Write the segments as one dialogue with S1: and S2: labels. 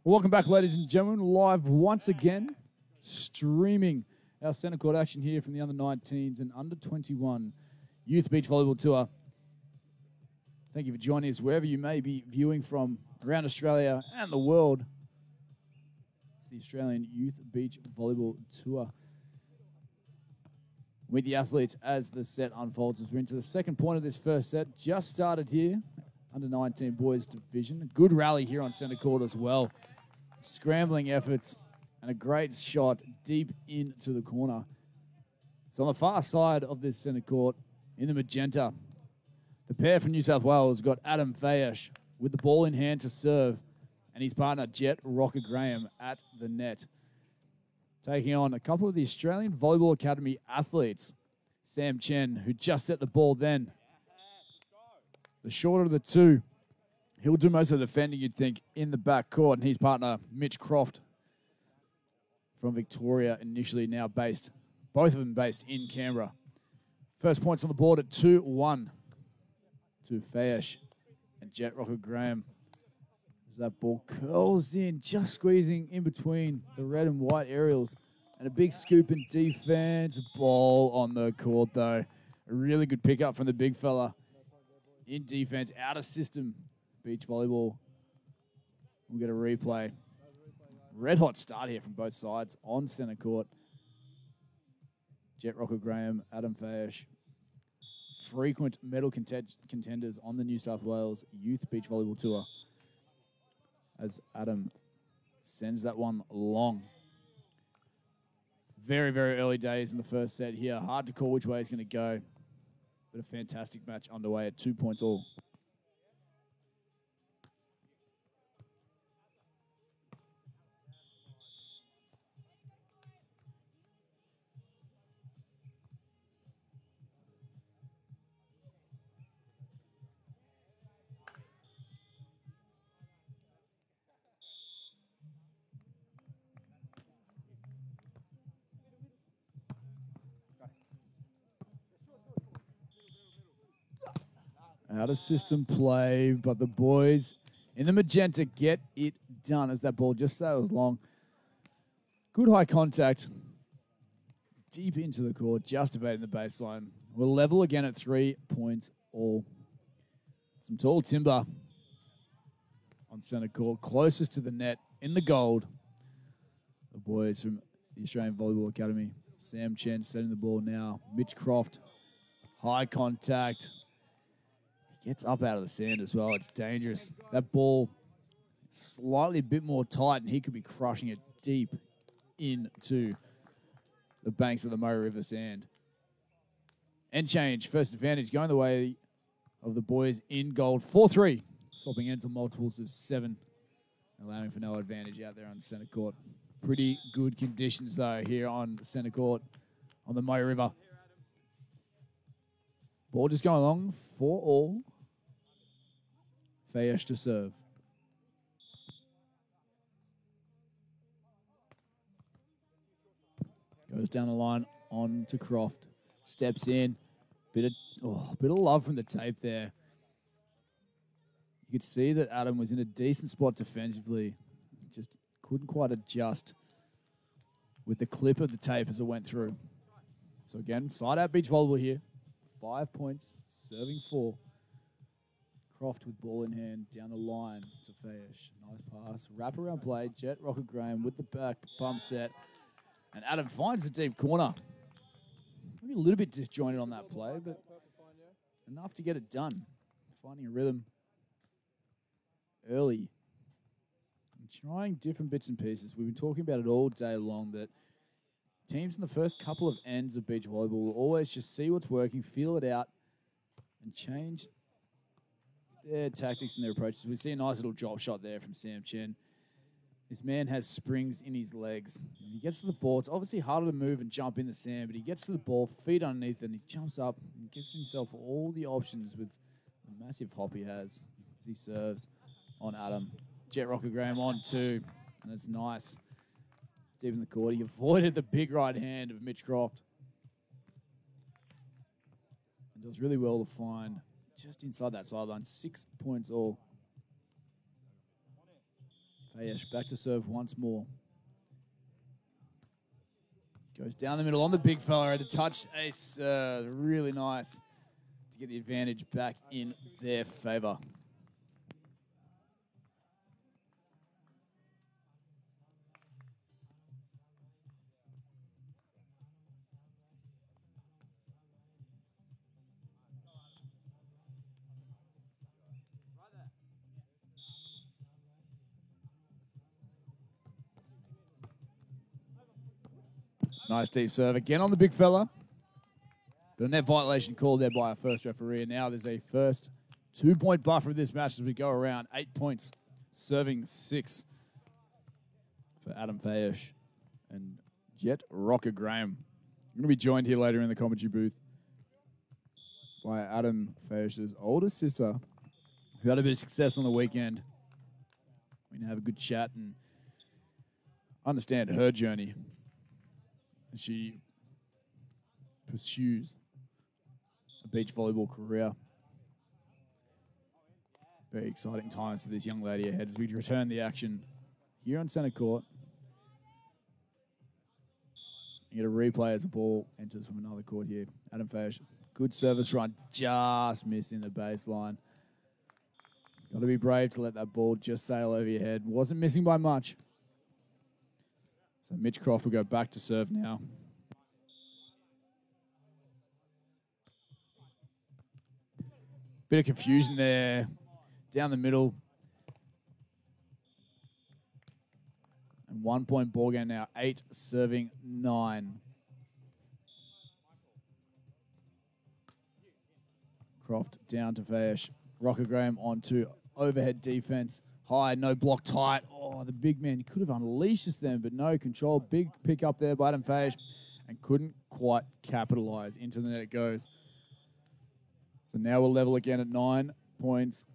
S1: Welcome back, ladies and gentlemen, live once again, streaming our centre court action here from the under-19s and under-21 Youth Beach Volleyball Tour. Thank you for joining us wherever you may be viewing from around Australia and the world. It's the Australian Youth Beach Volleyball Tour. With the athletes as the set unfolds, as we're into the second point of this first set. Just started here, under-19 boys division. A good rally here on centre court as well. Scrambling efforts and a great shot deep into the corner. So on the far side of this centre court, in the magenta, the pair from New South Wales got Adam Fayesh with the ball in hand to serve, and his partner Jet Rocker Graham at the net. Taking on a couple of the Australian Volleyball Academy athletes, Sam Chen, who just set the ball then. The shorter of the two. He'll do most of the defending, you'd think, in the back court. And his partner, Mitch Croft, from Victoria, initially now based, both of them based in Canberra. First points on the board at 2-1 to Fayesh and Jet Rocker Graham. As that ball curls in, just squeezing in between the red and white aerials. And a big scoop in defense. Ball on the court, though. A really good pickup from the big fella. In defense, out of system. Beach volleyball. We'll get a replay. Red hot start here from both sides on centre court. Jet Rocker Graham, Adam Fayesh. Frequent medal contenders on the New South Wales Youth Beach Volleyball Tour. As Adam sends that one long. Very, very early days in the first set here. Hard to call which way it's going to go. But a fantastic match underway at 2 points all. Out of system play, but the boys in the magenta get it done as that ball just sails long. Good high contact. Deep into the court, just evading the baseline. We're level again at 3 points all. Some tall timber on centre court, closest to the net in the gold. The boys from the Australian Volleyball Academy. Sam Chen setting the ball now. Mitch Croft, high contact. Gets up out of the sand as well. It's dangerous. That ball slightly a bit more tight, and he could be crushing it deep into the banks of the Murray River sand. End change. First advantage going the way of the boys in gold. 4-3. Swapping ends on multiples of 7. Allowing for no advantage out there on the centre court. Pretty good conditions, though, here on the centre court on the Murray River. Ball just going along for all. Fayesh to serve. Goes down the line on to Croft. Steps in. Bit of love from the tape there. You could see that Adam was in a decent spot defensively. Just couldn't quite adjust with the clip of the tape as it went through. So again, side out beach volleyball here. 5 points, serving 4. Croft with ball in hand, down the line to Fayesh. Nice pass, wrap around play. Jet Rocker Graham with the back bump set. And Adam finds the deep corner. Maybe a little bit disjointed on that play, but enough to get it done. Finding a rhythm early. And trying different bits and pieces. We've been talking about it all day long, that teams in the first couple of ends of beach volleyball will always just see what's working, feel it out, and change their tactics and their approaches. We see a nice little drop shot there from Sam Chen. This man has springs in his legs. When he gets to the ball, it's obviously harder to move and jump in the sand, but he gets to the ball, feet underneath, and he jumps up and gives himself all the options with the massive hop he has as he serves on Adam. Jet Rocker Graham on too, and that's nice. Deep in the court. He avoided the big right hand of Mitch Croft. And does really well to find just inside that sideline. 6 points all. Fayesh back to serve once more. Goes down the middle on the big fella. Had to touch ace. Really nice to get the advantage back in their favor. Nice deep serve again on the big fella. But a net violation called there by our first referee. And now there's a first 2-point buffer of this match as we go around. 8 points, serving 6 for Adam Fayesh and Jet Rocker Graham. I'm going to be joined here later in the commentary booth by Adam Fayesh's older sister, who had a bit of success on the weekend. We're going to have a good chat and understand her journey as she pursues a beach volleyball career. Very exciting times for this young lady ahead as we return the action here on center court. You get a replay as the ball enters from another court here. Adam Fayesh, good service run, just missing the baseline. Got to be brave to let that ball just sail over your head. Wasn't missing by much. So Mitch Croft will go back to serve now. Bit of confusion there. Down the middle. And 1 point ball game now. 8 serving 9. Croft down to Fayesh. Rocker Graham on to overhead defense. High, no block tight. Oh, the big man, he could have unleashed us then, but no control. Big pick up there by Adam Fayesh and couldn't quite capitalize. Into the net it goes. So now we'll level again at 9 points.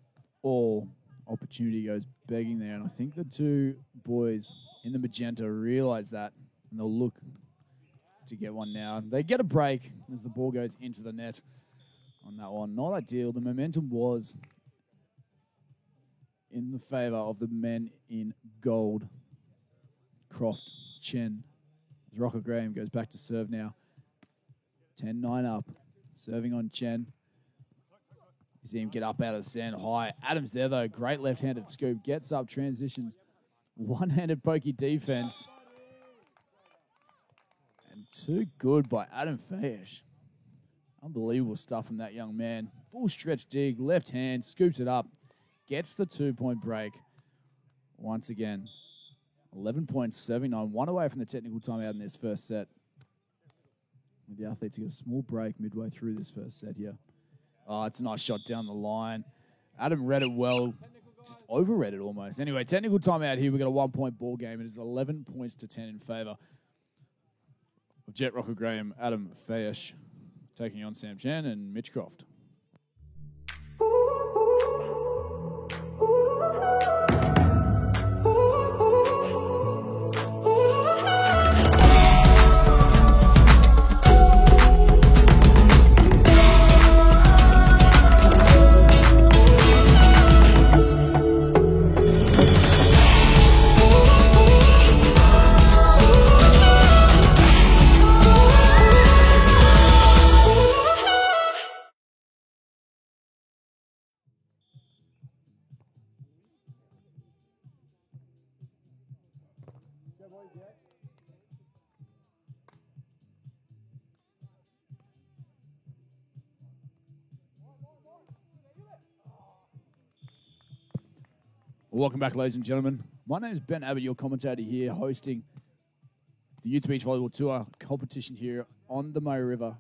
S1: All opportunity goes begging there. And I think the two boys in the magenta realize that, and they'll look to get one now. They get a break as the ball goes into the net on that one. Not ideal. The momentum was in the favor of the men in gold. Croft, Chen. As Rocker Graham goes back to serve now. 10-9 up. Serving on Chen. You see him get up out of the sand high. Adams there, though. Great left-handed scoop. Gets up, transitions. One-handed pokey defense. And too good by Adam Fayesh. Unbelievable stuff from that young man. Full stretch dig. Left hand. Scoops it up. Gets the 2-point break once again. 11 points, 79. 1 away from the technical timeout in this first set. With the athletes get a small break midway through this first set here. Oh, it's a nice shot down the line. Adam read it well. Just overread it almost. Anyway, technical timeout here. We've got a 1-point ball game. It is 11 points to 10 in favor of Jet Rocker Graham, Adam Fayesh taking on Sam Chen and Mitch Croft. Welcome back, ladies and gentlemen. My name is Ben Abbott, your commentator here, hosting the Youth Beach Volleyball Tour competition here on the Murray River.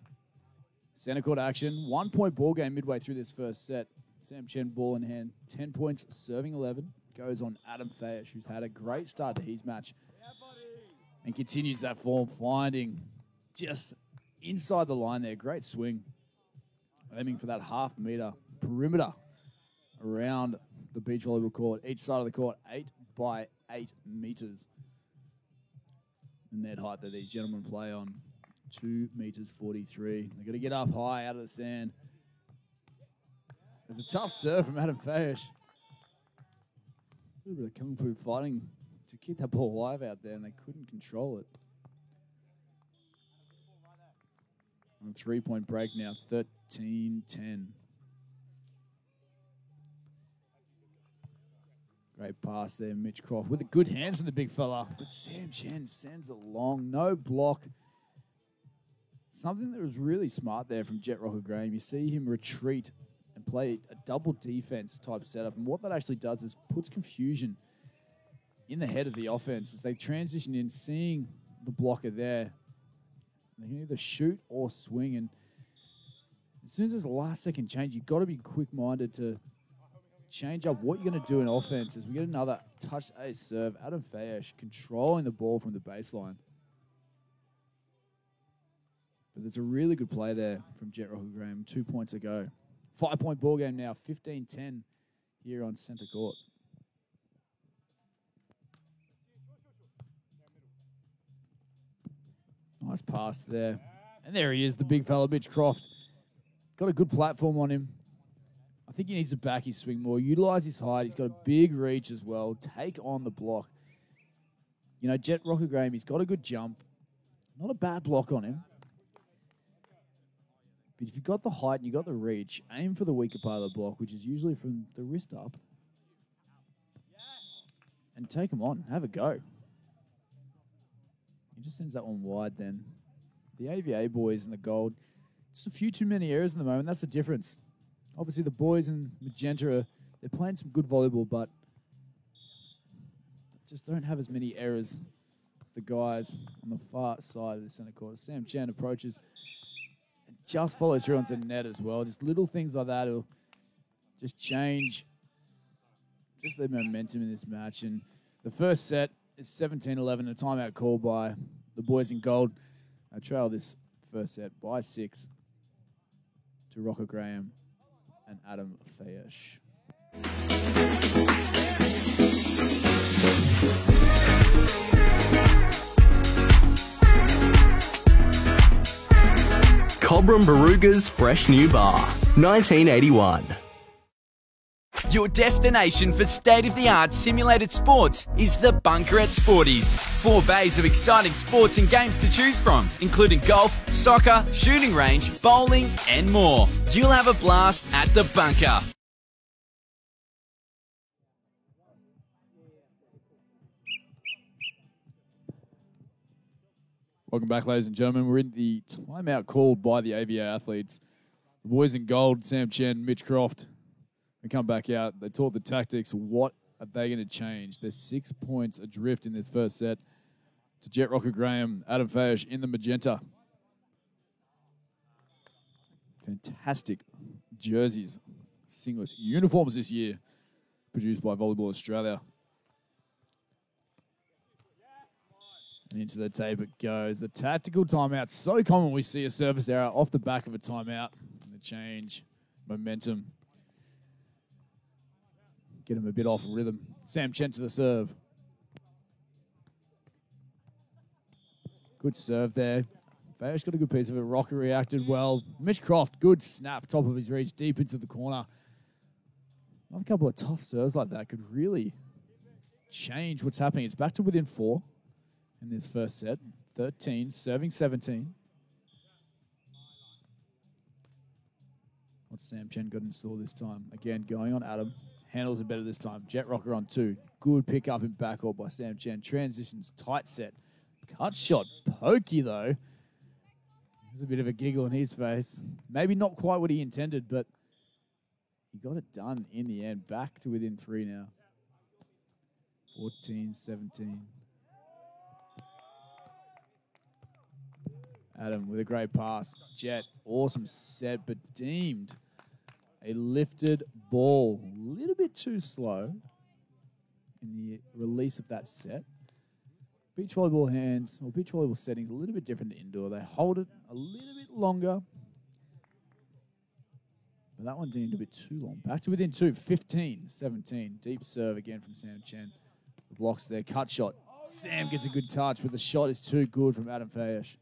S1: Center court action, 1-point ball game midway through this first set. Sam Chen, ball in hand, 10 points, serving 11. Goes on Adam Fayesh, who's had a great start to his match. And continues that form, finding just inside the line there. Great swing. Aiming for that half-meter perimeter around the beach volleyball court. Each side of the court, 8 by 8 meters. The net height that these gentlemen play on, 2 meters 43. They're going to get up high out of the sand. There's a tough serve from Adam Fayesh. A little bit of kung fu fighting to keep that ball alive out there, and they couldn't control it. On a 3-point break now, 13-10. Great pass there, Mitch Croft with the good hands on the big fella. But Sam Chen sends it long, no block. Something that was really smart there from Jet Rocker Graham. You see him retreat and play a double defense type setup. And what that actually does is puts confusion in the head of the offense as they transition in, seeing the blocker there. They can either shoot or swing. And as soon as there's a last-second change, you've got to be quick-minded to change up what you're going to do in offense. As we get another touch ace serve, Adam Fayesh controlling the ball from the baseline. But there's a really good play there from Jet Rocker Graham. 2 points ago. 5-point ball game now, 15-10 here on center court. Nice pass there. And there he is, the big fella, Mitch Croft. Got a good platform on him. I think he needs to back his swing more. Utilize his height. He's got a big reach as well. Take on the block. You know, Jet Rocker Graham, he's got a good jump. Not a bad block on him. But if you've got the height and you've got the reach, aim for the weaker part of the block, which is usually from the wrist up. And take him on. Have a go. He just sends that one wide then. The AVA boys in the gold. Just a few too many errors in the moment. That's the difference. Obviously, the boys in magenta, they're playing some good volleyball, but just don't have as many errors as the guys on the far side of the center court. Sam Chen approaches and just follows through onto the net as well. Just little things like that will just change just the momentum in this match. And the first set is 17-11, a timeout called by the boys in gold. I trail this first set by 6 to Rocker Graham and Adam Fayesh.
S2: Cobram Baruga's fresh new bar, 1981.
S3: Your destination for state-of-the-art simulated sports is the Bunker at Sporties. 4 bays of exciting sports and games to choose from, including golf, soccer, shooting range, bowling, and more. You'll have a blast at the Bunker.
S1: Welcome back, ladies and gentlemen. We're in the timeout called by the AVA athletes. The boys in gold, Sam Chen, Mitch Croft. They come back out. They taught the tactics. What are they going to change? They're 6 points adrift in this first set to Jet Rocker Graham, Adam Fayesh in the magenta. Fantastic jerseys, singlets, uniforms this year produced by Volleyball Australia. And into the tape it goes. The tactical timeout. So common we see a service error off the back of a timeout. And the change, momentum. Get him a bit off rhythm. Sam Chen to the serve. Good serve there. Fayesh got a good piece of it. Rocker reacted well. Mitch Croft, good snap, top of his reach, deep into the corner. Another couple of tough serves like that could really change what's happening. It's back to within 4 in this first set. 13, serving 17. What's Sam Chen got in store this time? Again, going on Adam. Handles it better this time. Jet Rocker on 2. Good pick up in backcourt by Sam Chen. Transitions, tight set. Cut shot, pokey though. There's a bit of a giggle in his face. Maybe not quite what he intended, but he got it done in the end. Back to within 3 now. 14-17. Adam with a great pass. Jet, awesome set, but deemed a lifted ball. A little bit too slow in the release of that set. Beach volleyball hands, or beach volleyball settings, a little bit different to indoor. They hold it a little bit longer. But that one deemed a bit too long. Back to within 2, 15-17. Deep serve again from Sam Chen. The blocks there, cut shot. Sam gets a good touch, but the shot is too good from Adam Fayesh.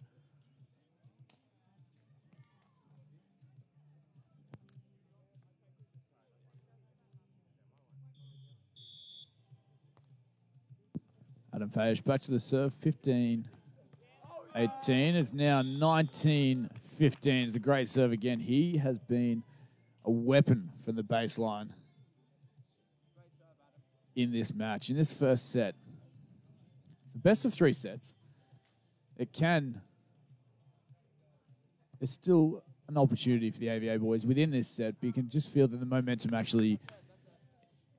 S1: Adam Fayesh back to the serve, 15-18. It's now 19-15. It's a great serve again. He has been a weapon from the baseline in this match, in this first set. It's the best of 3 sets. It's still an opportunity for the AVA boys within this set, but you can just feel that the momentum actually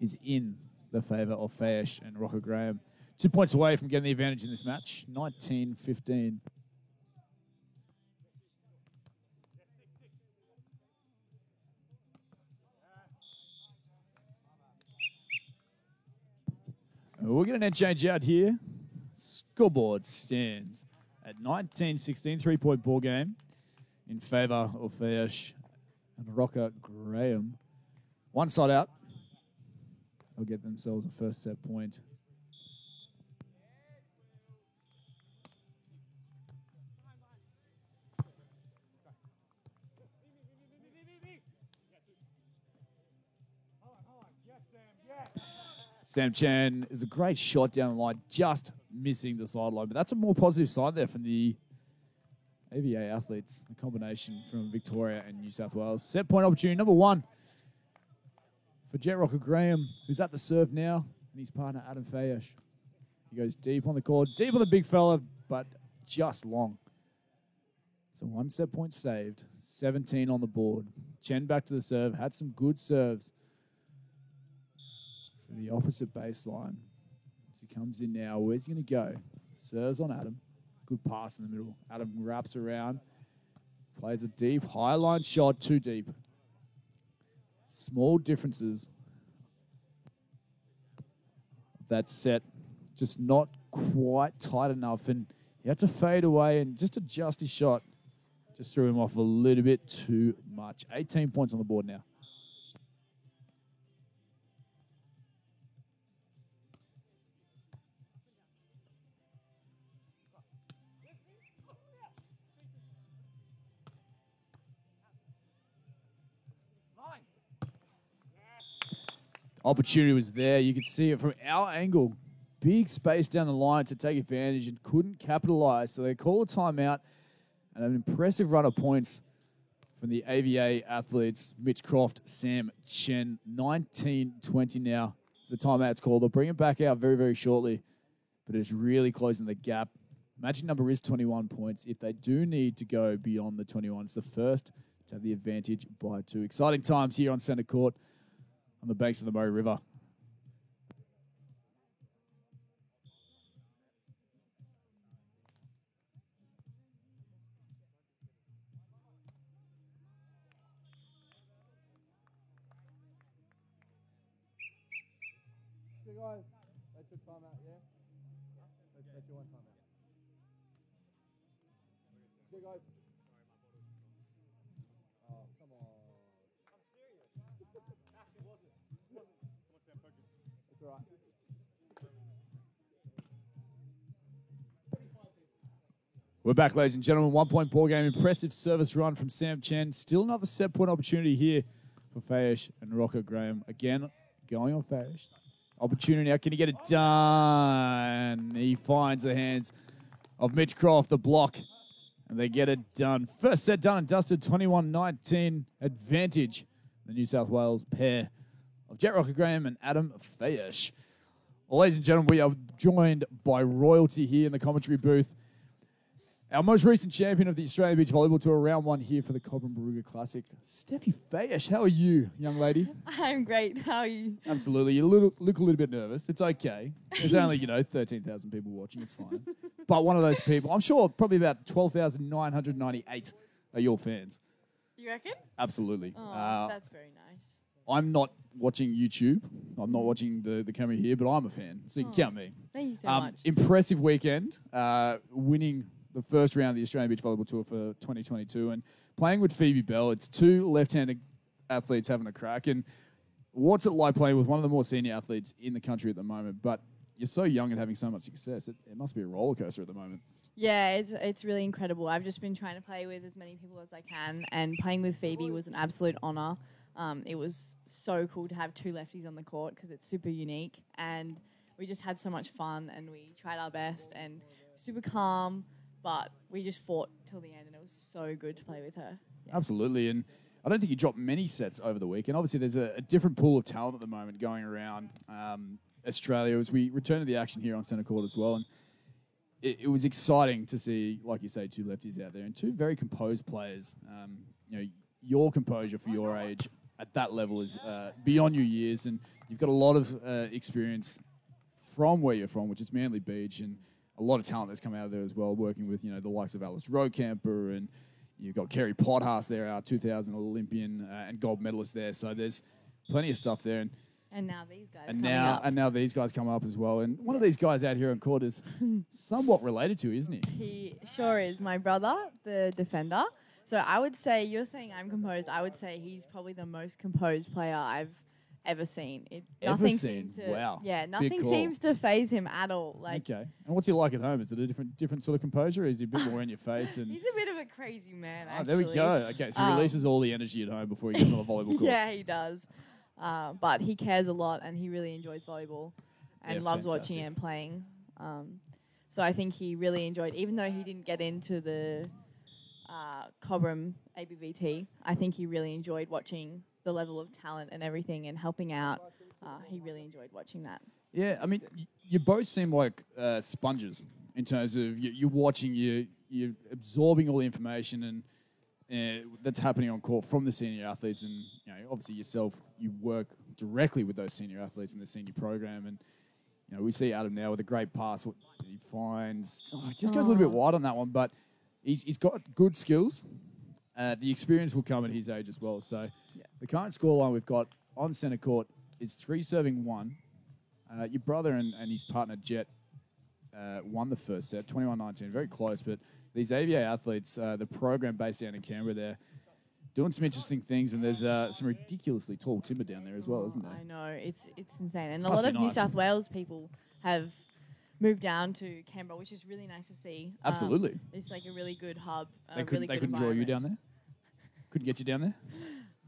S1: is in the favour of Fayesh and Rocco Graham. 2 points away from getting the advantage in this match, 19-15. We'll get an end change out here. Scoreboard stands at 19-16, 3-point ball game in favour of Fayesh and Rocco Graham. One side out. They'll get themselves a first set point. Sam Chan is a great shot down the line, just missing the sideline. But that's a more positive side there from the AVA athletes, the combination from Victoria and New South Wales. Set point opportunity number 1 for Jet Rocco Graham, who's at the serve now, and his partner Adam Fayesh. He goes deep on the court, deep on the big fella, but just long. So 1 set point saved, 17 on the board. Chen back to the serve, had some good serves for the opposite baseline. As he comes in now, where's he going to go? Serves on Adam. Good pass in the middle. Adam wraps around, plays a deep, high line shot, too deep. Small differences. That set just not quite tight enough, and he had to fade away and just adjust his shot. Just threw him off a little bit too much. 18 points on the board now. Opportunity was there. You could see it from our angle. Big space down the line to take advantage and couldn't capitalize. So they call a timeout and an impressive run of points from the AVA athletes. Mitch Croft, Sam Chen, 19-20 now. The timeout's called. They'll bring it back out very, very shortly. But it's really closing the gap. Magic number is 21 points. If they do need to go beyond the 21, it's the first to have the advantage by 2. Exciting times here on Centre Court on the banks of the Murray River.
S4: So guys, they took time out, yeah? They took one time out. So guys. Oh, come on. I'm serious. Actually wasn't. It's all right.
S1: We're back, ladies and gentlemen. 1 point ball game. Impressive service run from Sam Chen. Still another set point opportunity here for Fayesh and Rocco Graham. Again, going on Fayesh. Opportunity now. Can he get it done? He finds the hands of Mitch Croft, the block, and they get it done. First set done and dusted, 21-19 advantage. The New South Wales pair of Jet Rocco Graham and Adam Fayesh. Well, ladies and gentlemen, we are joined by royalty here in the commentary booth. Our most recent champion of the Australian Beach Volleyball Tour, round 1 here for the Cobram Barooga Classic. Steffi Fayesh, how are you, young lady?
S5: I'm great. How are you?
S1: Absolutely. You look a little bit nervous. It's okay. There's only, 13,000 people watching. It's fine. But one of those people, I'm sure probably about 12,998 are your fans.
S5: You reckon?
S1: Absolutely.
S5: Oh, that's very nice.
S1: I'm not watching YouTube. I'm not watching the camera here, but I'm a fan. So you can count me.
S5: Thank you so much.
S1: Impressive weekend. Winning the first round of the Australian Beach Volleyball Tour for 2022 and playing with Phoebe Bell. It's 2 left-handed athletes having a crack. And what's it like playing with one of the more senior athletes in the country at the moment? But you're so young and having so much success. It must be a roller coaster at the moment.
S5: Yeah, it's really incredible. I've just been trying to play with as many people as I can, and playing with Phoebe was an absolute honour. It was so cool to have 2 lefties on the court because it's super unique. And we just had so much fun and we tried our best and super calm, but we just fought till the end and it was so good to play with her. Yeah.
S1: Absolutely, and I don't think you dropped many sets over the weekend. Obviously, there's a different pool of talent at the moment going around Australia as we return to the action here on centre court as well. And it was exciting to see, like you say, 2 lefties out there and 2 very composed players. Your composure for your age at that level is beyond your years, and you've got a lot of experience from where you're from, which is Manly Beach, and a lot of talent that's come out of there as well, working with the likes of Alice Rocamper, and you've got Kerry Pothas there, our 2000 Olympian and gold medalist there. So there's plenty of stuff there,
S5: and now these guys
S1: and now these guys come up as well. And one of these guys out here on court is somewhat related to, isn't he?
S5: He sure is. My brother, the defender. So I would say, you're saying I'm composed. I would say he's probably the most composed player I've ever seen. Nothing seems to,
S1: wow.
S5: Yeah, nothing seems to faze him at all.
S1: Okay. And what's he like at home? Is it a different sort of composure? Or is he a bit more in your face? And
S5: he's a bit of a crazy man, actually.
S1: There we go. Okay, so he releases all the energy at home before he gets on the volleyball court.
S5: Yeah, he does. But he cares a lot and he really enjoys volleyball and loves watching and playing. So I think he really enjoyed, even though he didn't get into the Cobram ABVT, I think he really enjoyed watching the level of talent and everything and helping out. He really enjoyed watching that.
S1: Yeah, I mean, you both seem like sponges in terms of you're watching, you're absorbing all the information and that's happening on court from the senior athletes, and obviously yourself, you work directly with those senior athletes in the senior program, and we see Adam now with a great pass. What he finds, just goes a little bit wide on that one, but he's got good skills. The experience will come at his age as well. So the current scoreline we've got on centre court is 3-1. Your brother and his partner Jet won the first set, 21-19, very close. But these AVA athletes, the program based down in Canberra, they're doing some interesting things, and there's some ridiculously tall timber down there as well, isn't there?
S5: I know, it's insane. And a lot of New South Wales people have moved down to Canberra, which is really nice to see.
S1: Absolutely.
S5: It's like a really good hub.
S1: They couldn't draw you down there? Couldn't get you down there?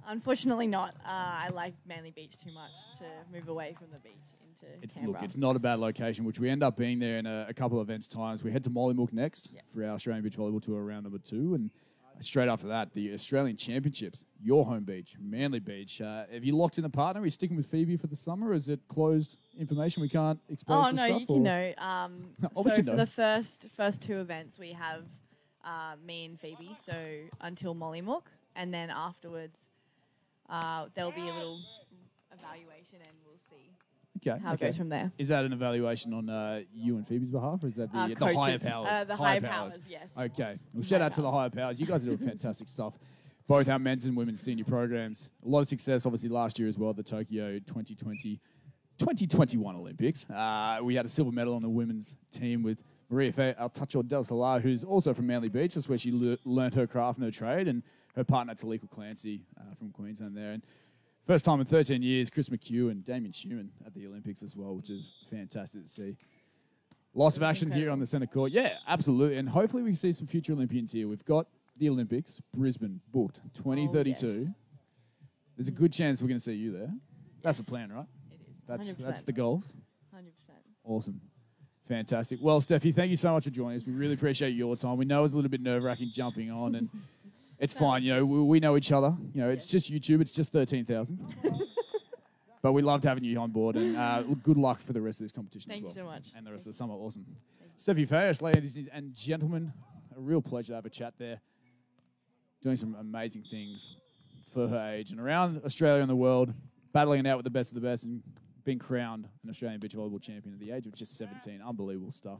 S5: Unfortunately not. I like Manly Beach too much to move away from the beach into Canberra.
S1: Look, it's not a bad location, which we end up being there in a couple of events times. We head to Mollymook next for our Australian Beach Volleyball Tour round number 2, and straight after that, the Australian Championships, your home beach, Manly Beach. Have you locked in a partner? Are you sticking with Phoebe for the summer, or is it closed information we can't expose?
S5: Oh, no, you can know. So for the first 2 events, we have me and Phoebe, so until Mollymook, and then afterwards there'll be a little evaluation and we'll see how it goes from there.
S1: Is that an evaluation on you and Phoebe's behalf, or is that the higher powers?
S5: The higher powers, yes.
S1: Okay. Well, shout out to the higher powers. You guys are doing fantastic stuff. Both our men's and women's senior programs. A lot of success, obviously, last year as well, the Tokyo 2021 Olympics. We had a silver medal on the women's team with Maria Altacho Del Solar, who's also from Manly Beach. That's where she learnt her craft and her trade, and her partner, Talika Clancy, from Queensland there. And first time in 13 years, Chris McHugh and Damien Schumann at the Olympics as well, which is fantastic to see. Lots of action here on the centre court. Yeah, absolutely. And hopefully we can see some future Olympians here. We've got the Olympics, Brisbane, booked, 2032. Yes. There's a good chance we're going to see you there. That's the plan, right?
S5: It is.
S1: That's the goals?
S5: 100%.
S1: Awesome. Fantastic. Well, Steffi, thank you so much for joining us. We really appreciate your time. We know it's a little bit nerve-wracking jumping on, and it's fine. We know each other. It's just YouTube. It's just 13,000. But we loved having you on board, and good luck for the rest of this competition as well.
S5: Thank you so much.
S1: And the rest of the summer. Awesome. Steffi Fayos, ladies and gentlemen, a real pleasure to have a chat there. Doing some amazing things for her age and around Australia and the world, battling it out with the best of the best and being crowned an Australian beach volleyball champion at the age of just 17. Unbelievable stuff.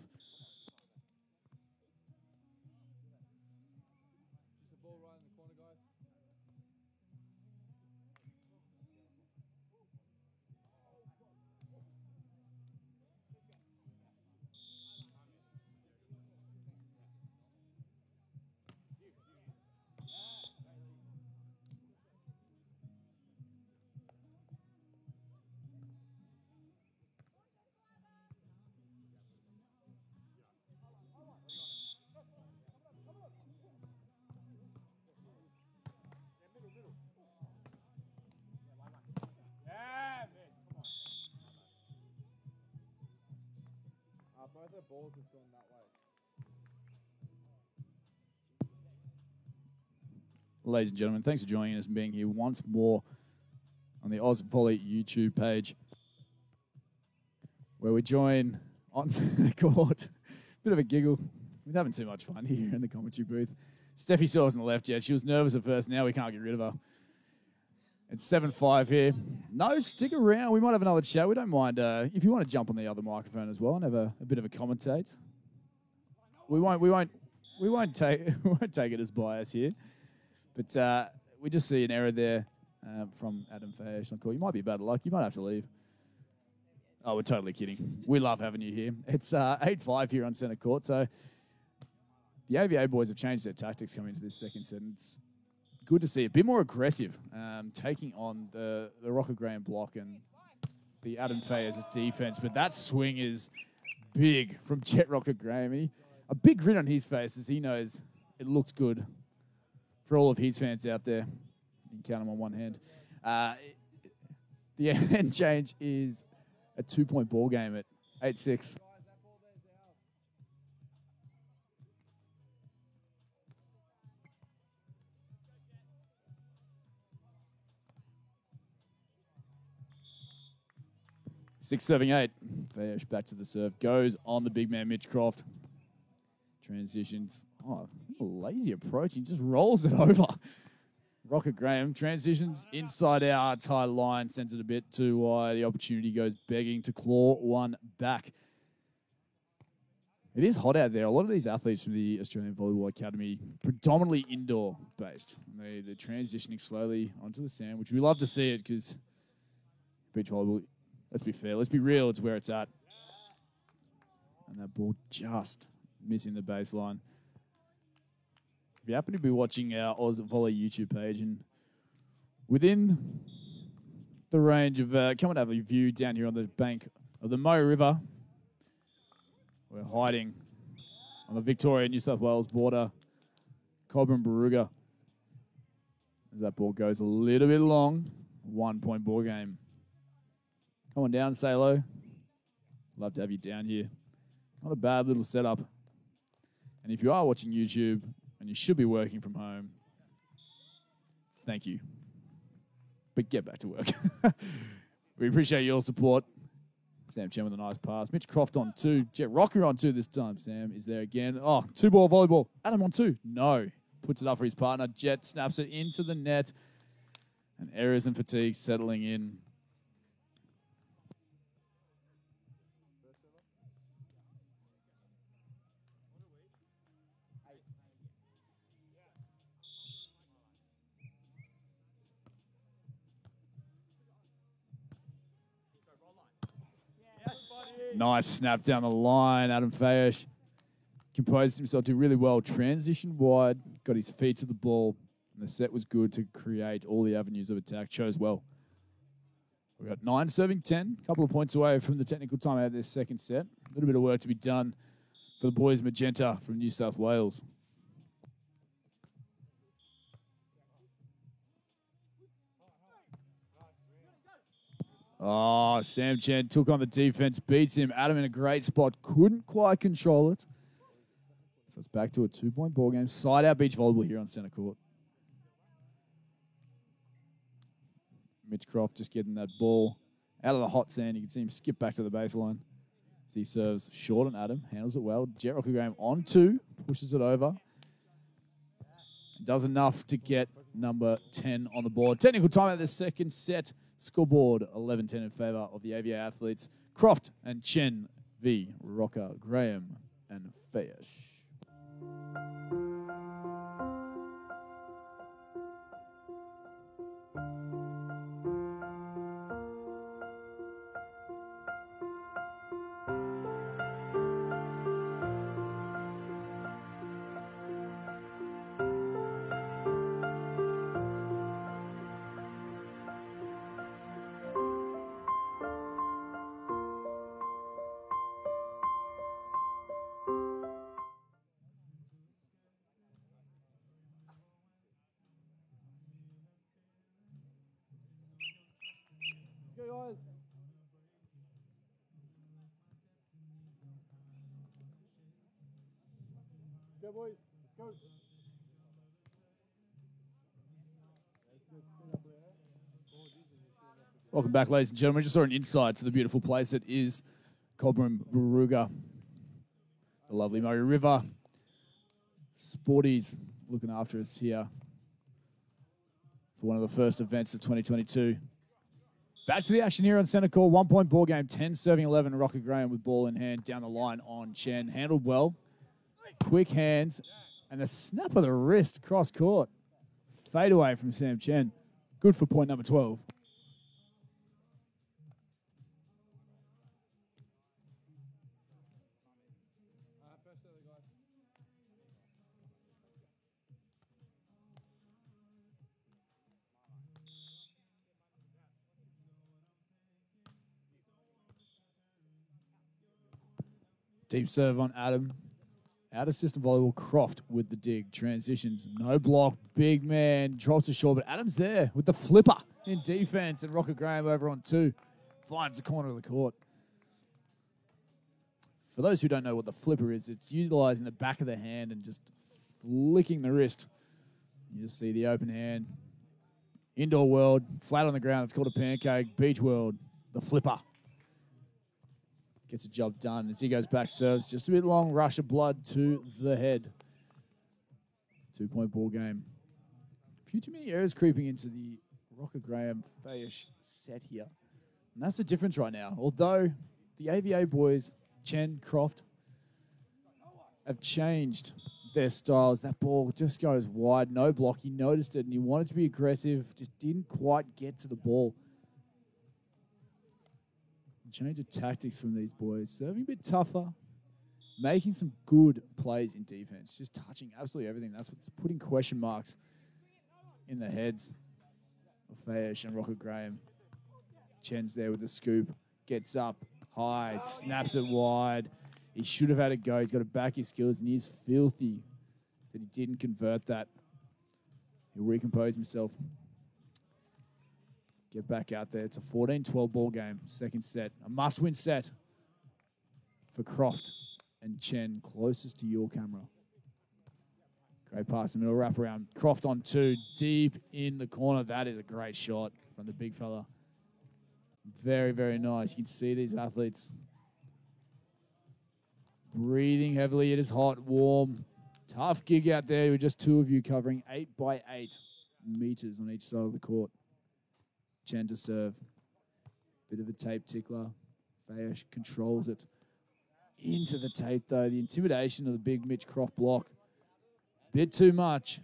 S4: their balls have gone that way.
S1: Ladies and gentlemen, thanks for joining us and being here once more on the Oz Volley YouTube page, where we join onto the court. Bit of a giggle. We're having too much fun here in the commentary booth. Steffi still hasn't left yet. She was nervous at first. Now we can't get rid of her. It's 7-5 here. No, stick around. We might have another chat. We don't mind if you want to jump on the other microphone as well and have a bit of a commentate. We won't take it as bias here. But we just see an error there from Adam Fayesh on call. You might be bad luck. You might have to leave. Oh, we're totally kidding. We love having you here. It's 8-5 here on centre court. So the AVA boys have changed their tactics coming into this second set. And it's good to see a bit more aggressive, taking on the Rocker Graham block and the Adam Fayesh defense. But that swing is big from Jet Rocker Graham. A big grin on his face as he knows it looks good. For all of his fans out there, you can count them on one hand. The end change is a 2-point ball game at 8-6. Six serving 8. Fayesh back to the serve. Goes on the big man, Mitch Croft. Transitions. Oh, a lazy approach. He just rolls it over. Rocker Graham transitions inside out. High line. Sends it a bit too wide. The opportunity goes begging to claw one back. It is hot out there. A lot of these athletes from the Australian Volleyball Academy, predominantly indoor based. They're transitioning slowly onto the sand, which we love to see it because beach volleyball, let's be fair, let's be real, it's where it's at. And that ball just missing the baseline. If you happen to be watching our Oz Volley YouTube page and within the range of, come and have a view down here on the bank of the Mo River, we're hiding on the Victoria-New South Wales border, Cobram Barooga. As that ball goes a little bit long, 1-point ball game. Come on down, say hello. Love to have you down here. Not a bad little setup. And if you are watching YouTube and you should be working from home, thank you. But get back to work. We appreciate your support. Sam Chen with a nice pass. Mitch Croft on 2. Jet Rocker on 2 this time. Sam is there again. Oh, 2-ball volleyball. Adam on 2. No. Puts it up for his partner. Jet snaps it into the net. And errors and fatigue settling in. Nice snap down the line. Adam Fayesh composed himself to really well. Transitioned wide, got his feet to the ball, and the set was good to create all the avenues of attack. Chose well. We've got 9 serving 10, a couple of points away from the technical timeout of this second set. A little bit of work to be done for the boys Magenta from New South Wales. Oh, Sam Chen took on the defense, beats him. Adam in a great spot, couldn't quite control it. So it's back to a 2-point ball game. Side out beach volleyball here on centre court. Mitch Croft just getting that ball out of the hot sand. You can see him skip back to the baseline. As he serves short on Adam, handles it well. Jet Rocker Graham on 2, pushes it over. Does enough to get number 10 on the board. Technical time at the second set. Scoreboard 11-10 in favour of the AVA athletes. Croft and Chen v. Rocker Graham and Fayesh.
S4: Go, guys. go, boys. Let's go.
S1: Welcome back, ladies and gentlemen. Just saw an insight to the beautiful place that is Cobram Baruga. The lovely Murray River. Sporties looking after us here for one of the first events of 2022. Back to the action here on Centre Court. 1 point ball game, 10 serving 11. Rocker Graham with ball in hand down the line on Chen. Handled well. Quick hands. And the snap of the wrist cross court. Fade away from Sam Chen. Good for point number 12. Deep serve on Adam. Out of system volleyball, Croft with the dig. Transitions, no block. Big man drops to short, but Adam's there with the flipper in defense. And Rocker Graham over on 2. Finds the corner of the court. For those who don't know what the flipper is, it's utilizing the back of the hand and just flicking the wrist. You just see the open hand. Indoor world, flat on the ground. It's called a pancake. Beach world, the flipper. Gets the job done as he goes back, serves. Just a bit long, rush of blood to the head. 2 point ball game. A few too many errors creeping into the Rocker Graham Fayesh set here. And that's the difference right now. Although the AVA boys, Chen, Croft, have changed their styles. That ball just goes wide, no block. He noticed it and he wanted to be aggressive, just didn't quite get to the ball. Change of tactics from these boys. Serving a bit tougher. Making some good plays in defense. Just touching absolutely everything. That's what's putting question marks in the heads of Fayesh and Rocker Graham. Chen's there with the scoop. Gets up high. Snaps it wide. He should have had a go. He's got to back his skills, and he's filthy that he didn't convert that. He'll recompose himself. Get back out there. It's a 14-12 ball game. Second set. A must-win set for Croft and Chen, closest to your camera. Great pass in the middle, wrap around. Croft on 2, deep in the corner. That is a great shot from the big fella. Very, very nice. You can see these athletes breathing heavily. It is hot, warm. Tough gig out there with just 2 of you covering 8 by 8 meters on each side of the court. Chen to serve. Bit of a tape tickler. Fayesh controls it. Into the tape, though. The intimidation of the big Mitch Croft block. Bit too much.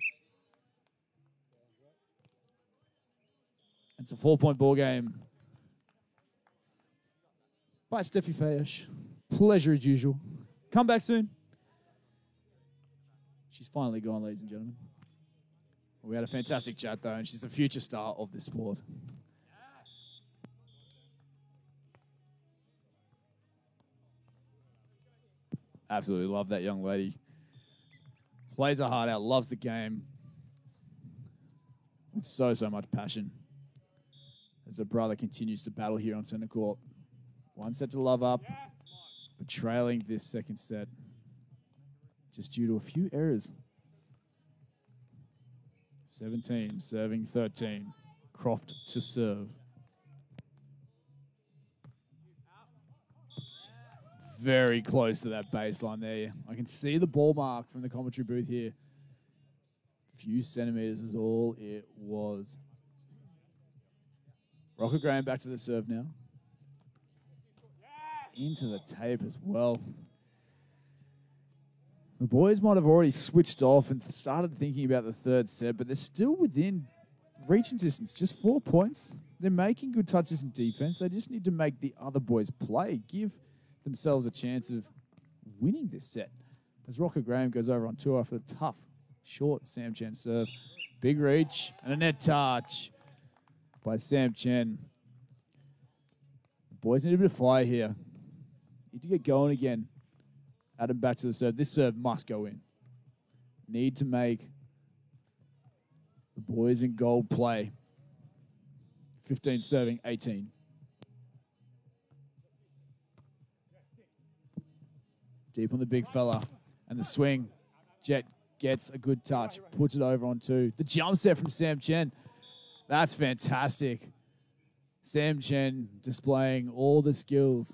S1: It's a 4-point ball game by Steffi Fayesh. Pleasure as usual. Come back soon. She's finally gone, ladies and gentlemen. We had a fantastic chat, though, and she's a future star of this sport. Absolutely love that young lady. Plays her heart out, loves the game. With so much passion. As her brother continues to battle here on Centre Court. 1 set to love up, but trailing this second set just due to a few errors. 17, serving 13. Croft to serve. Very close to that baseline there. I can see the ball mark from the commentary booth here. Few centimeters is all it was. Rocker Graham back to the serve now. Into the tape as well. The boys might have already switched off and started thinking about the third set, but they're still within reaching distance. Just 4 points. They're making good touches in defense. They just need to make the other boys play. Give themselves a chance of winning this set. As Rocker Graham goes over on 2 after a tough, short Sam Chen serve. Big reach and a net touch by Sam Chen. The boys need a bit of fire here. Need to get going again. Adam back to the serve. This serve must go in. Need to make the boys in gold play. 15 serving, 18. Deep on the big fella. And the swing. Jet gets a good touch, puts it over on 2. The jump set from Sam Chen. That's fantastic. Sam Chen displaying all the skills,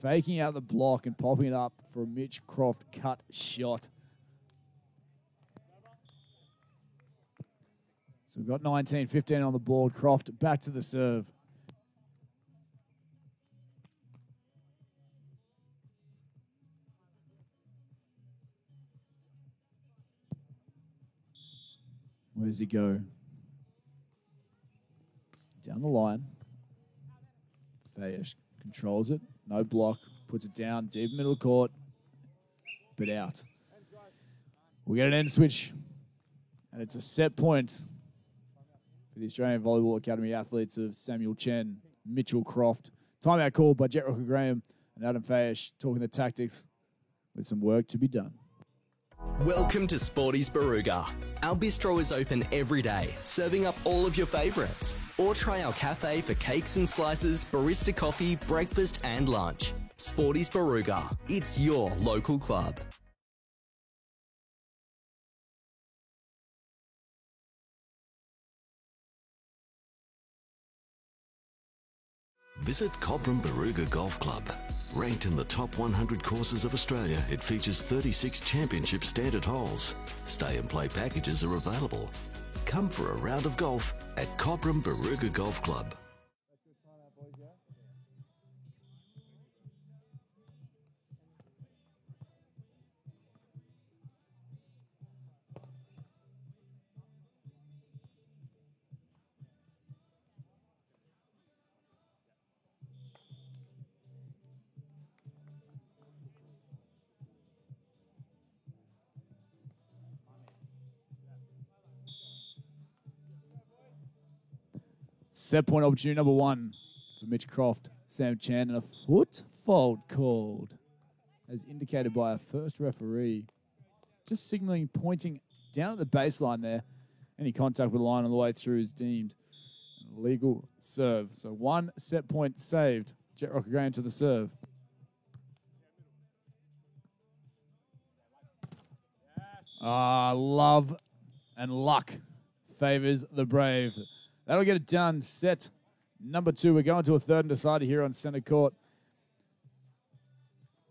S1: faking out the block and popping it up for a Mitch Croft cut shot. So we've got 19-15 on the board. Croft back to the serve. Where does he go? Down the line. Fayesh controls it. No block. Puts it down. Deep middle court. But out. We get an end switch. And it's a set point for the Australian Volleyball Academy athletes of Samuel Chen, Mitchell Croft. Timeout called by Jet Rocker Graham and Adam Fayesh, talking the tactics with some work to be done.
S2: Welcome to Sporties Baruga. Our bistro is open every day, serving up all of your favourites. Or try our cafe for cakes and slices, barista coffee, breakfast and lunch. Sporties Baruga. It's your local club.
S6: Visit Cobram Baruga Golf Club. Ranked in the top 100 courses of Australia, it features 36 championship standard holes. Stay and play packages are available. Come for a round of golf at Cobram Baruga Golf Club.
S1: Set point opportunity number 1 for Mitch Croft. Sam Chan, and a foot fault called, as indicated by a first referee. Just signaling, pointing down at the baseline there. Any contact with the line on the way through is deemed a legal serve. So 1 set point saved. Jet Rocker Graham to the serve. Love and luck favors the Brave. That'll get it done. Set number 2. We're going to a third and decider here on centre court.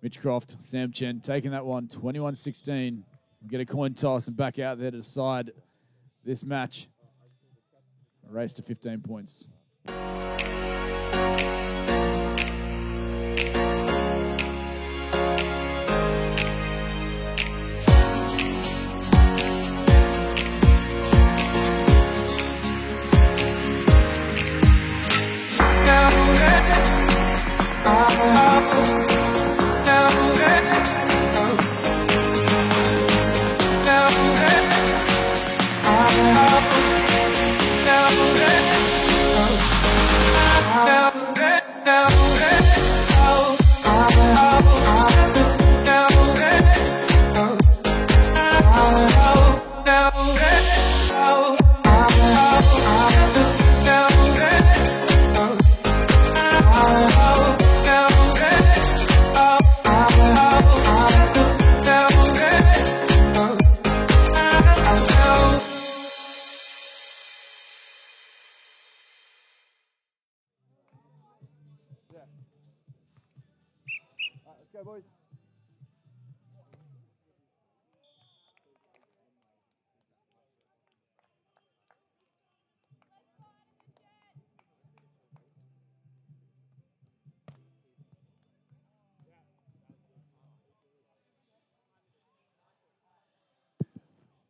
S1: Mitch Croft, Sam Chen taking that one, 21-16. We'll get a coin toss and back out there to decide this match. A race to 15 points.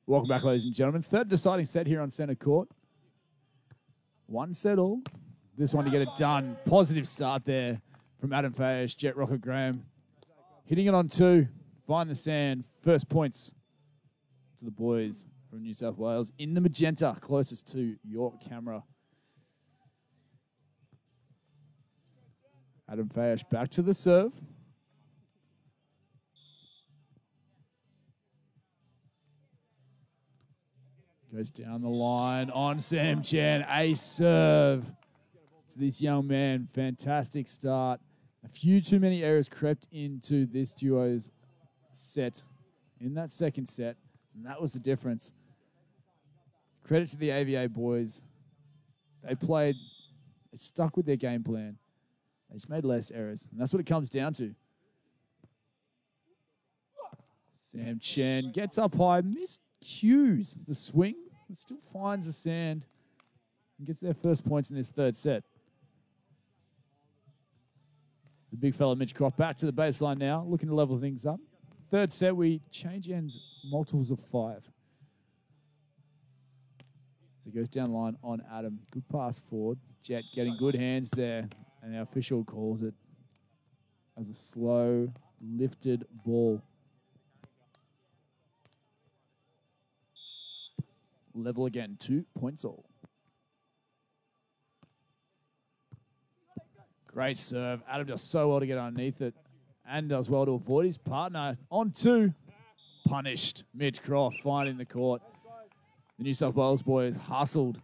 S1: Welcome back, ladies and gentlemen. Third deciding set here on centre court. 1 set all. This one to get it done. Positive start there from Adam Fayesh, Jet Rocker Graham. Hitting it on 2. Find the sand. First points to the boys from New South Wales. In the magenta, closest to your camera. Adam Fayesh back to the serve. Goes down the line on Sam Chan. Ace serve to this young man. Fantastic start. A few too many errors crept into this duo's set in that second set, and that was the difference. Credit to the AVA boys. They stuck with their game plan. They just made less errors, and that's what it comes down to. Sam Chen gets up high, miscues the swing, but still finds the sand and gets their first points in this third set. The big fella Mitch Croft back to the baseline now, looking to level things up. Third set, we change ends multiples of 5. So he goes down the line on Adam. Good pass forward. Jet getting good hands there, and our official calls it as a slow, lifted ball. Level again, 2 points all. Great serve. Adam does so well to get underneath it and does well to avoid his partner. On 2. Punished. Mitch Croft finding the court. The New South Wales boys hustled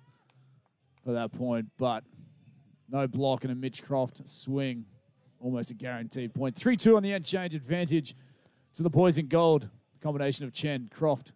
S1: for that point, but no block and a Mitch Croft swing. Almost a guaranteed point. 3-2 on the end change advantage to the boys in gold. Combination of Chen, Croft.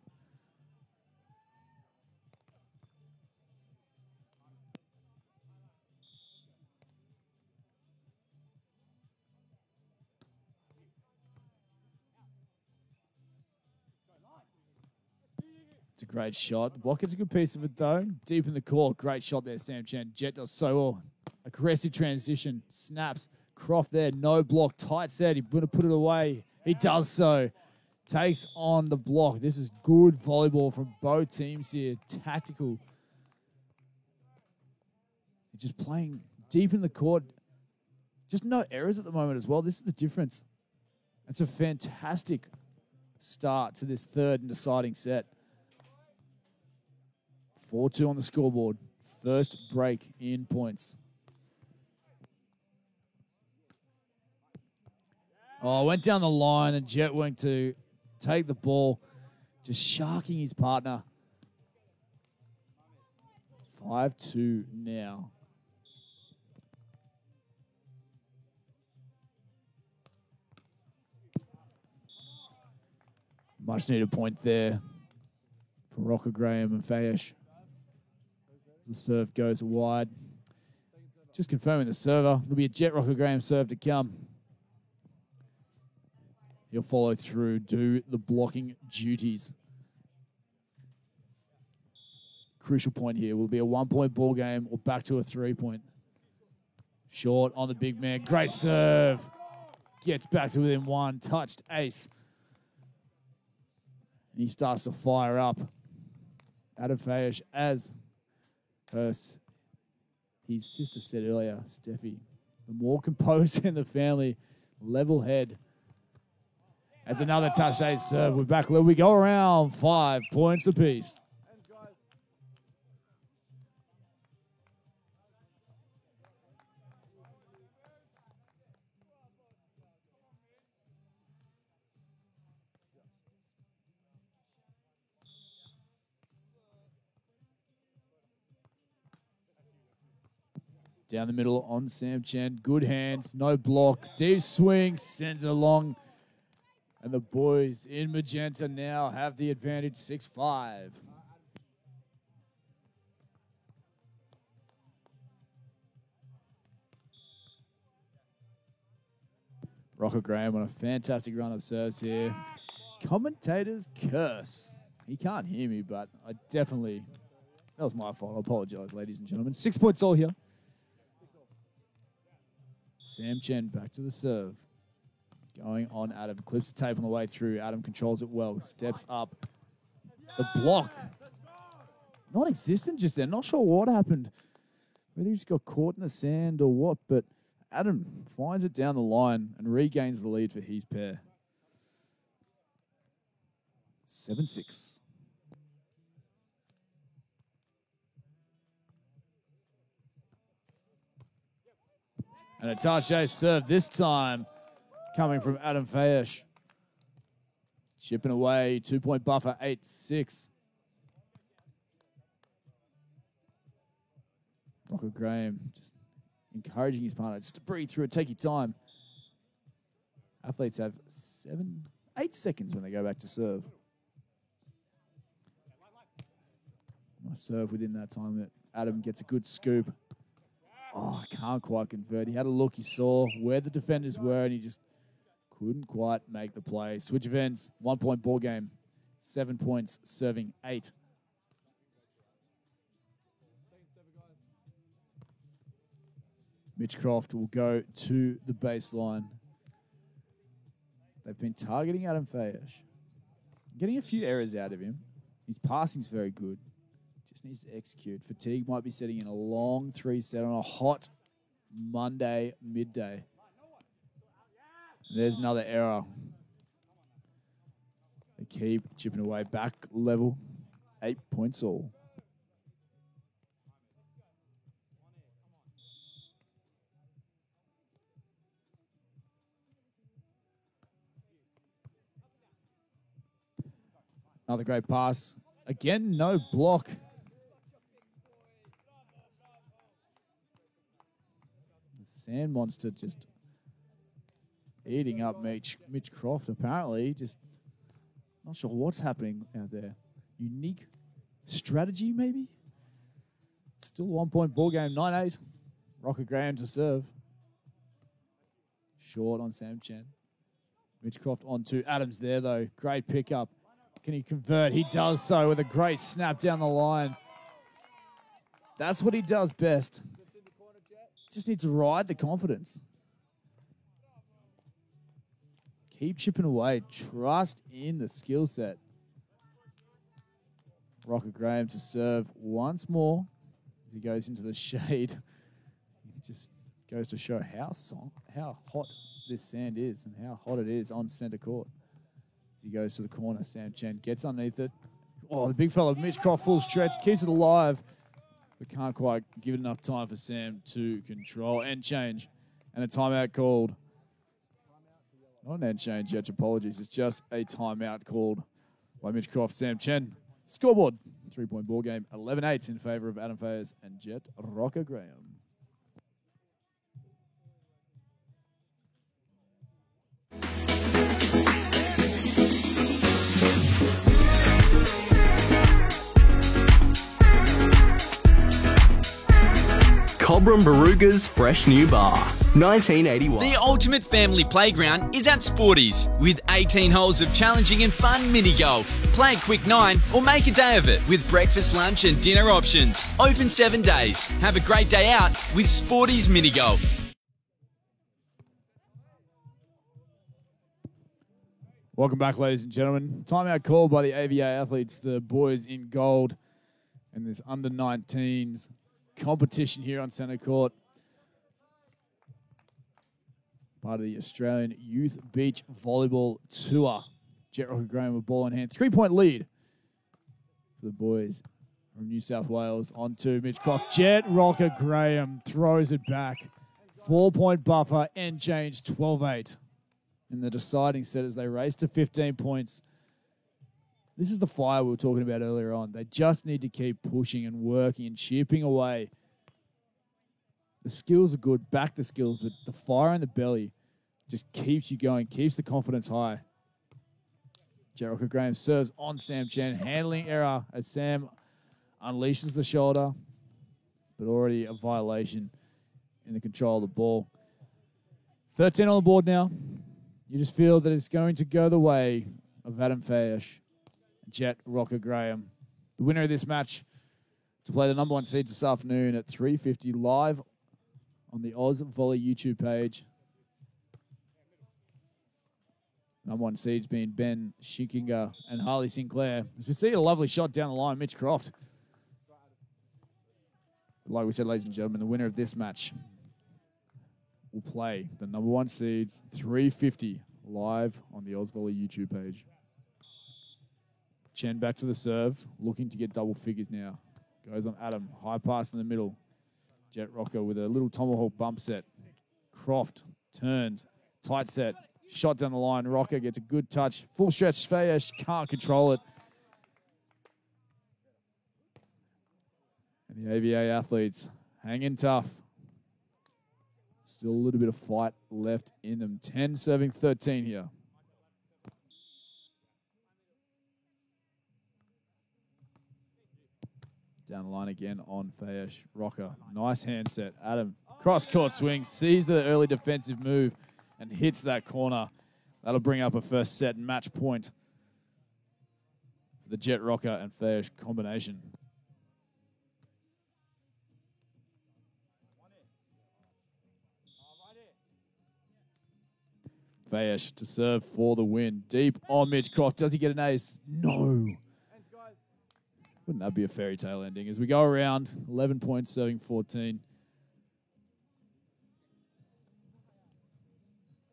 S1: It's a great shot. Blockhead's a good piece of it, though. Deep in the court. Great shot there, Sam Chen. Jet does so well. Aggressive transition. Snaps. Croft there. No block. Tight set. He's going to put it away. He does so. Takes on the block. This is good volleyball from both teams here. Tactical. Just playing deep in the court. Just no errors at the moment as well. This is the difference. It's a fantastic start to this third and deciding set. 4-2 on the scoreboard. First break in points. Oh, went down the line and Jet went to take the ball, just sharking his partner. 5-2 now. Much needed point there for Rocker Graham and Fayesh. The serve goes wide. Just confirming the server. It'll be a Jet Rocker Graham serve to come. He'll follow through, do the blocking duties. Crucial point here. Will be a 1-point ball game or back to a 3-point. Short on the big man. Great serve. Gets back to within 1. Touched ace. And he starts to fire up. Adam Fayesh as his sister said earlier, Steffi, the more composed in the family, level head. That's another touch ace serve. We're back where we go around 5 points apiece. Down the middle on Sam Chen. Good hands, no block. Deep swing, sends it along. And the boys in magenta now have the advantage, 6-5. Rocker Graham on a fantastic run of serves here. Commentators curse. He can't hear me, but I definitely... That was my fault. I apologize, ladies and gentlemen. 6 points all here. Sam Chen back to the serve. Going on Adam. Clips the tape on the way through. Adam controls it well. Steps up. The block. Non-existent just there. Not sure what happened. Whether he just got caught in the sand or what, but Adam finds it down the line and regains the lead for his pair. 7-6. And a touche serve this time coming from Adam Fayesh. Chipping away, 2-point buffer, 8-6. Rocker Graham just encouraging his partner just to breathe through it, take your time. Athletes have 8 8 seconds when they go back to serve. Nice serve within that time that Adam gets a good scoop. Oh, can't quite convert. He had a look, he saw where the defenders were, and he just couldn't quite make the play. Switch of ends, 1 point ball game. 7 points, serving 8. Mitch Croft will go to the baseline. They've been targeting Adam Fayesh. Getting a few errors out of him. His passing's very good. Just needs to execute. Fatigue might be setting in a long 3-set on a hot Monday midday. There's another error. They keep chipping away back level. 8 points all. Another great pass. Again, no block. The Sand Monster just eating up Mitch Croft, apparently. Just not sure what's happening out there. Unique strategy, maybe? Still 1 point ball game, 9-8. Rocker Graham to serve. Short on Sam Chen. Mitch Croft on to Adams there, though. Great pickup. Can he convert? He does so with a great snap down the line. That's what he does best. Just needs to ride the confidence. Keep chipping away. Trust in the skill set. Rocker Graham to serve once more as he goes into the shade. It just goes to show how hot this sand is and how hot it is on center court. He goes to the corner. Sam Chen gets underneath it. Oh, the big fella, Mitch Croft, full stretch, keeps it alive, but can't quite give it enough time for Sam to control and change. And a timeout called. Not an end change yet, apologies. It's just a timeout called by Mitch Croft. Sam Chen. Scoreboard, 3 point ball game, 11-8 in favor of Adam Fayers and Jet Rocker Graham.
S2: Cobram Baruga's fresh new bar, 1981.
S3: The ultimate family playground is at Sporties, with 18 holes of challenging and fun mini golf. Play a quick 9 or make a day of it with breakfast, lunch and dinner options. Open 7 days. Have a great day out with Sporties Mini Golf.
S1: Welcome back, ladies and gentlemen. Timeout called by the AVA athletes, the boys in gold, and this under-19s competition here on centre court. Part of the Australian Youth Beach Volleyball Tour. Jet Rocker Graham with ball in hand. 3 point lead for the boys from New South Wales. On to Mitch Croft. Jet Rocker Graham throws it back. 4 point buffer and change 12-8 in the deciding set as they race to 15 points. This is the fire we were talking about earlier on. They just need to keep pushing and working and chipping away. The skills are good. Back the skills, but the fire in the belly just keeps you going, keeps the confidence high. Jericho Graham serves on Sam Chen. Handling error as Sam unleashes the shoulder, but already a violation in the control of the ball. 13 on the board now. You just feel that it's going to go the way of Adam Fayesh. Jet Rocker Graham. The winner of this match to play the number 1 seeds this afternoon at 3:50 live on the Oz Volley YouTube page. Number 1 seeds being Ben Shikinga and Harley Sinclair. As we see a lovely shot down the line, Mitch Croft. Like we said, ladies and gentlemen, the winner of this match will play the number 1 seeds 3:50 live on the Oz Volley YouTube page. Chen back to the serve, looking to get double figures now. Goes on Adam, high pass in the middle. Jet Rocker with a little tomahawk bump set. Croft turns, tight set, shot down the line. Rocker gets a good touch. Full stretch, Fayesh can't control it. And the AVA athletes hanging tough. Still a little bit of fight left in them. 10 serving 13 here. Down the line again on Fayesh. Rocker, nice handset. Adam, cross-court swing, sees the early defensive move and hits that corner. That'll bring up a first set match point for the Jet Rocker and Fayesh combination. Fayesh to serve for the win. Deep on Mitch Croft. Does he get an ace? No. Wouldn't that be a fairy tale ending? As we go around, 11 points, serving 14.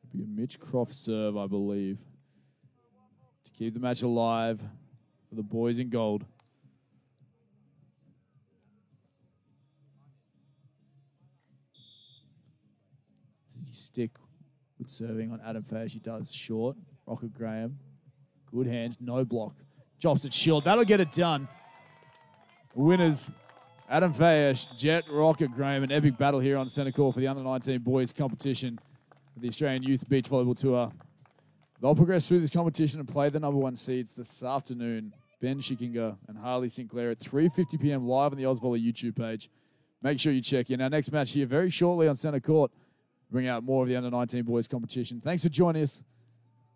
S1: It'll be a Mitch Croft serve, I believe, to keep the match alive for the boys in gold. Does he stick with serving on Adam Fayesh? He does. Short. Rocker Graham. Good hands. No block. Drops it shield. That'll get it done. Winners, Adam Fayesh, Jet Rocker Graham, an epic battle here on Centre Court for the Under-19 boys competition for the Australian Youth Beach Volleyball Tour. They'll progress through this competition and play the number 1 seeds this afternoon. Ben Schickinger and Harley Sinclair at 3:50 p.m. live on the Ausvolley YouTube page. Make sure you check in. Our next match here very shortly on Centre Court. Bring out more of the Under-19 boys competition. Thanks for joining us.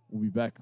S1: We'll be back